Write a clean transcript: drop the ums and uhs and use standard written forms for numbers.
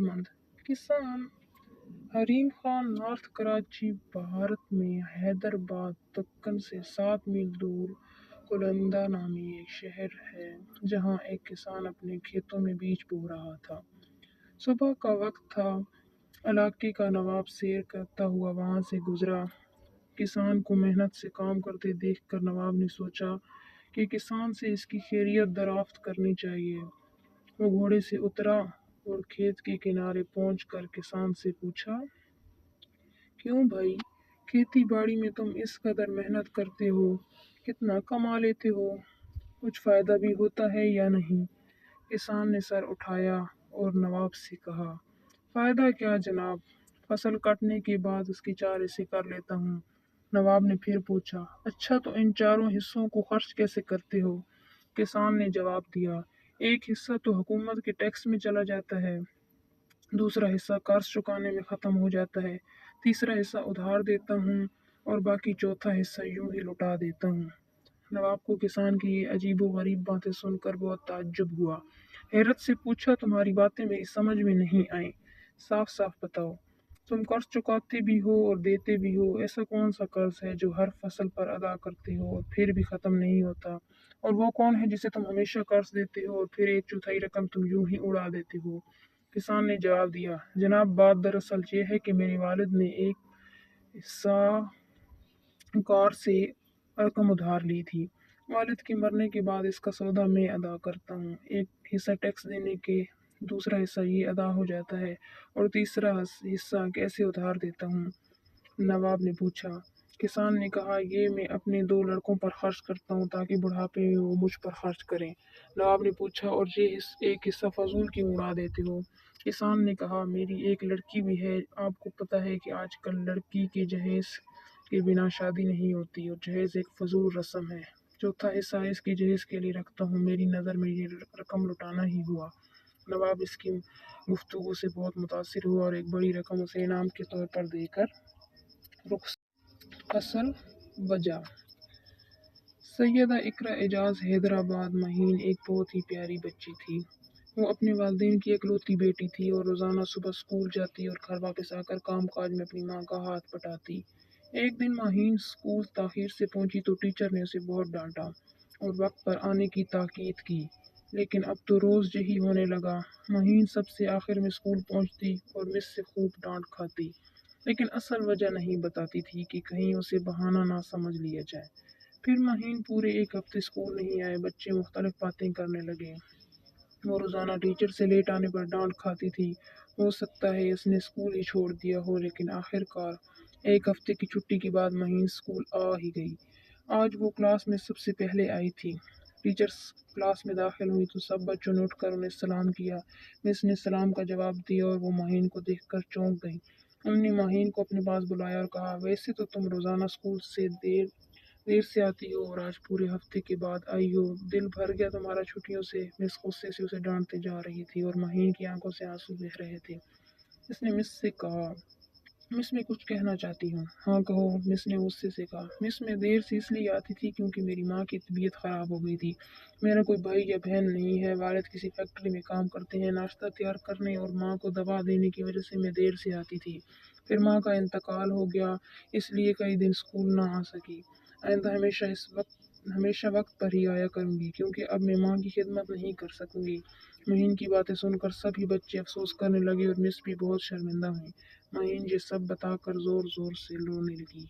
مند کسان حریم خان نارتھ کراچی بھارت میں حیدرآباد دکن سے 7 میل دور کولندا نامی ایک شہر ہے جہاں ایک کسان اپنے کھیتوں میں بیج بو رہا تھا۔ صبح کا وقت تھا، علاقے کا نواب سیر کرتا ہوا وہاں سے گزرا۔ کسان کو محنت سے کام کرتے دیکھ کر نواب نے سوچا کہ کسان سے اس کی خیریت دریافت کرنی چاہیے۔ وہ گھوڑے سے اترا اور کھیت کے کنارے پہنچ کر کسان سے پوچھا، کیوں بھائی، کھیتی باڑی میں تم اس قدر محنت کرتے ہو، کتنا کما لیتے ہو، کچھ فائدہ بھی ہوتا ہے یا نہیں؟ کسان نے سر اٹھایا اور نواب سے کہا، فائدہ کیا جناب، فصل کٹنے کے بعد اس کی 4 حصے کر لیتا ہوں۔ نواب نے پھر پوچھا، اچھا تو ان 4 حصوں کو خرچ کیسے کرتے ہو؟ کسان نے جواب دیا، ایک حصہ تو حکومت کے ٹیکس میں چلا جاتا ہے، دوسرا حصہ قرض چکانے میں ختم ہو جاتا ہے، تیسرا حصہ ادھار دیتا ہوں اور باقی چوتھا حصہ یوں ہی لٹا دیتا ہوں۔ نواب کو کسان کی یہ عجیب و غریب باتیں سن کر بہت تعجب ہوا۔ حیرت سے پوچھا، تمہاری باتیں میری سمجھ میں نہیں آئیں، صاف صاف بتاؤ، تم قرض چکاتے بھی ہو اور دیتے بھی ہو، ایسا کون سا قرض ہے جو ہر فصل پر ادا کرتے ہو اور پھر بھی ختم نہیں ہوتا، اور وہ کون ہے جسے تم ہمیشہ قرض دیتے ہو اور پھر 1/4 رقم تم یوں ہی اڑا دیتے ہو؟ کسان نے جواب دیا، جناب بات دراصل یہ ہے کہ میرے والد نے ایک ساہوکار سے رقم ادھار لی تھی۔ والد کے مرنے کے بعد اس کا سودا میں ادا کرتا ہوں، ایک حصہ ٹیکس دینے کے، دوسرا حصہ یہ ادا ہو جاتا ہے اور تیسرا حصہ کیسے ادھار دیتا ہوں؟ نواب نے پوچھا۔ کسان نے کہا، یہ میں اپنے 2 لڑکوں پر خرچ کرتا ہوں تاکہ بڑھاپے میں وہ مجھ پر خرچ کریں۔ نواب نے پوچھا، اور یہ ایک حصہ فضول کیوں اڑا دیتے ہو؟ کسان نے کہا، میری ایک لڑکی بھی ہے، آپ کو پتہ ہے کہ آج کل لڑکی کے جہیز کے بنا شادی نہیں ہوتی اور جہیز ایک فضول رسم ہے۔ چوتھا حصہ اس کی جہیز کے لیے رکھتا ہوں، میری نظر میں یہ رقم لٹانا ہی ہوا۔ نواب اس کی گفتگو سے بہت متاثر ہوا اور ایک بڑی رقم اسے انعام کے طور پر دے کر رخصت۔ اصل وجہ: سیدہ اقرا اعجاز حیدرآباد مہین ایک بہت ہی پیاری بچی تھی۔ وہ اپنے والدین کی اکلوتی بیٹی تھی اور روزانہ صبح اسکول جاتی اور گھر واپس آ کر کام کاج میں اپنی ماں کا ہاتھ بٹاتی۔ ایک دن مہین اسکول تاخیر سے پہنچی تو ٹیچر نے اسے بہت ڈانٹا اور وقت پر آنے کی تاکید کی، لیکن اب تو روز یہی ہونے لگا۔ مہین سب سے آخر میں اسکول پہنچتی اور مس سے خوب ڈانٹ کھاتی، لیکن اصل وجہ نہیں بتاتی تھی کہ کہیں اسے بہانہ نہ سمجھ لیا جائے۔ پھر مہین پورے 1 ہفتے اسکول نہیں آئے، بچے مختلف باتیں کرنے لگے۔ وہ روزانہ ٹیچر سے لیٹ آنے پر ڈانٹ کھاتی تھی۔ ہو سکتا ہے اس نے اسکول ہی چھوڑ دیا ہو، لیکن آخر کار 1 ہفتے کی چھٹی کے بعد مہین اسکول آ ہی گئی۔ آج وہ کلاس میں سب سے پہلے آئی تھی۔ ٹیچر کلاس میں داخل ہوئی تو سب بچوں نے اٹھ کر انہیں سلام کیا۔ مس نے سلام کا جواب دیا اور وہ مہین کو دیکھ کر چونک گئی۔ انہوں نے مہین کو اپنے پاس بلایا اور کہا، ویسے تو تم روزانہ اسکول سے دیر سے آتی ہو اور آج پورے ہفتے کے بعد آئی ہو، دل بھر گیا تمہارا چھٹیوں سے؟ مس غصے سے اسے ڈانٹتے جا رہی تھی اور مہین کی آنکھوں سے آنسو بہہ رہے تھے۔ اس نے مس سے کہا، مس میں کچھ کہنا چاہتی ہوں۔ ہاں کہو، مس نے غصے سے کہا۔ مس میں دیر سے اس لیے آتی تھی کیونکہ میری ماں کی طبیعت خراب ہو گئی تھی۔ میرا کوئی بھائی یا بہن نہیں ہے، والد کسی فیکٹری میں کام کرتے ہیں، ناشتہ تیار کرنے اور ماں کو دوا دینے کی وجہ سے میں دیر سے آتی تھی۔ پھر ماں کا انتقال ہو گیا، اس لیے کئی دن اسکول نہ آ سکی۔ آئندہ ہمیشہ وقت پر ہی آیا کروں گی، کیونکہ اب میں ماں کی خدمت نہیں کر سکوں گی۔ مہین کی باتیں سن کر سبھی بچے افسوس کرنے لگے اور مس بھی بہت شرمندہ ہوئی۔ مہین یہ سب بتا کر زور زور سے رونے لگی۔